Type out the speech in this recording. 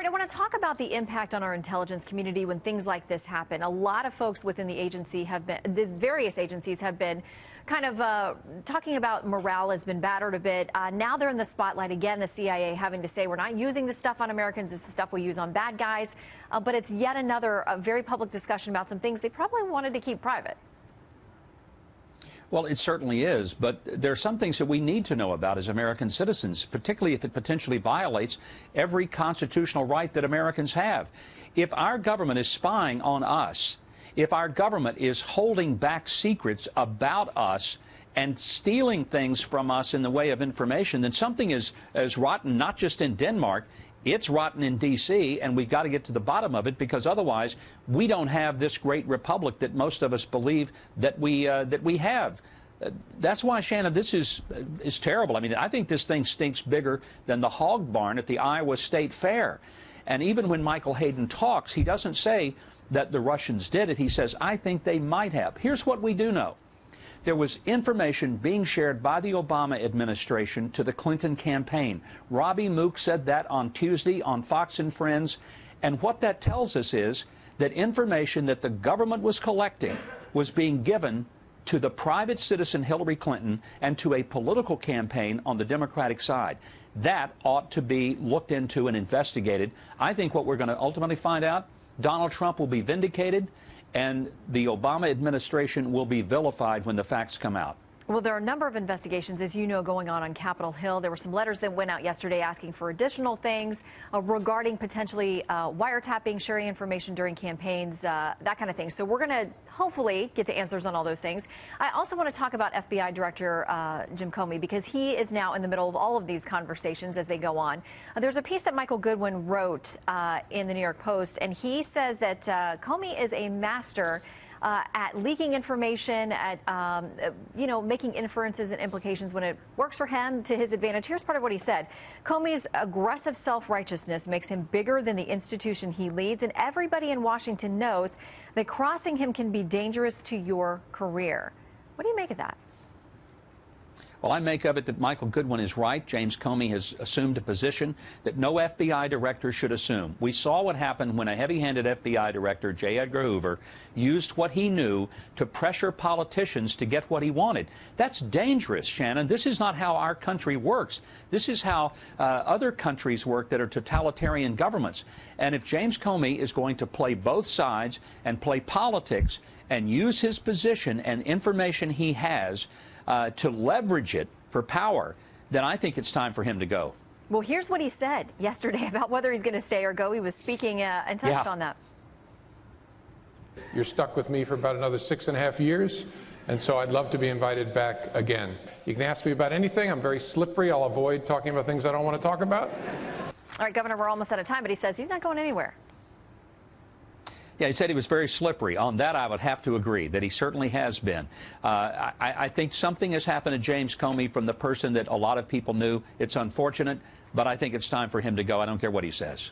I want to talk about the impact on our intelligence community when things like this happen. A lot of folks within the agency have been, the various agencies have been kind of talking about morale has been battered a bit. Now they're in the spotlight again, the CIA having to say we're not using this stuff on Americans, it's the stuff we use on bad guys. But it's yet another very public discussion about some things they probably wanted to keep private. Well, it certainly is, but there are some things that we need to know about as American citizens, particularly if it potentially violates every constitutional right that Americans have. If our government is spying on us, if our government is holding back secrets about us and stealing things from us in the way of information, then something is rotten, not just in Denmark. It's rotten in D.C., and we've got to get to the bottom of it, because otherwise we don't have this great republic that most of us believe that we have. That's why, Shannon, this is terrible. I mean, I think this thing stinks bigger than the hog barn at the Iowa State Fair. And even when Michael Hayden talks, he doesn't say that the Russians did it. He says, I think they might have. Here's what we do know. There was information being shared by the Obama administration to the Clinton campaign. Robbie Mook said that on Tuesday on Fox and Friends. And what that tells us is that information that the government was collecting was being given to the private citizen Hillary Clinton and to a political campaign on the Democratic side. That ought to be looked into and investigated. I think what we're going to ultimately find out, Donald Trump will be vindicated, and the Obama administration will be vilified when the facts come out. Well, there are a number of investigations, as you know, going on Capitol Hill. There were some letters that went out yesterday asking for additional things regarding potentially wiretapping, sharing information during campaigns, that kind of thing. So we're going to hopefully get the answers on all those things. I also want to talk about FBI Director Jim Comey, because he is now in the middle of all of these conversations as they go on. There's a piece that Michael Goodwin wrote in the New York Post, and he says that Comey is a master at leaking information, at making inferences and implications when it works for him to his advantage. Here's part of what he said. Comey's aggressive self-righteousness makes him bigger than the institution he leads, and everybody in Washington knows that crossing him can be dangerous to your career. What do you make of that? Well, I make of it that Michael Goodwin is right. James Comey has assumed a position that no FBI director should assume. We saw what happened when a heavy-handed FBI director, J. Edgar Hoover, used what he knew to pressure politicians to get what he wanted. That's dangerous, Shannon. This is not how our country works. This is how other countries work that are totalitarian governments. And if James Comey is going to play both sides and play politics and use his position and information he has to leverage it for power, then I think it's time for him to go. Well, here's what he said yesterday about whether he's going to stay or go. He was speaking and touched on that. You're stuck with me for about another 6.5 years, and so I'd love to be invited back again. You can ask me about anything. I'm very slippery. I'll avoid talking about things I don't want to talk about. All right, Governor, we're almost out of time, but he says he's not going anywhere. Yeah, he said he was very slippery. On that, I would have to agree that he certainly has been. I think something has happened to James Comey from the person that a lot of people knew. It's unfortunate, but I think it's time for him to go. I don't care what he says.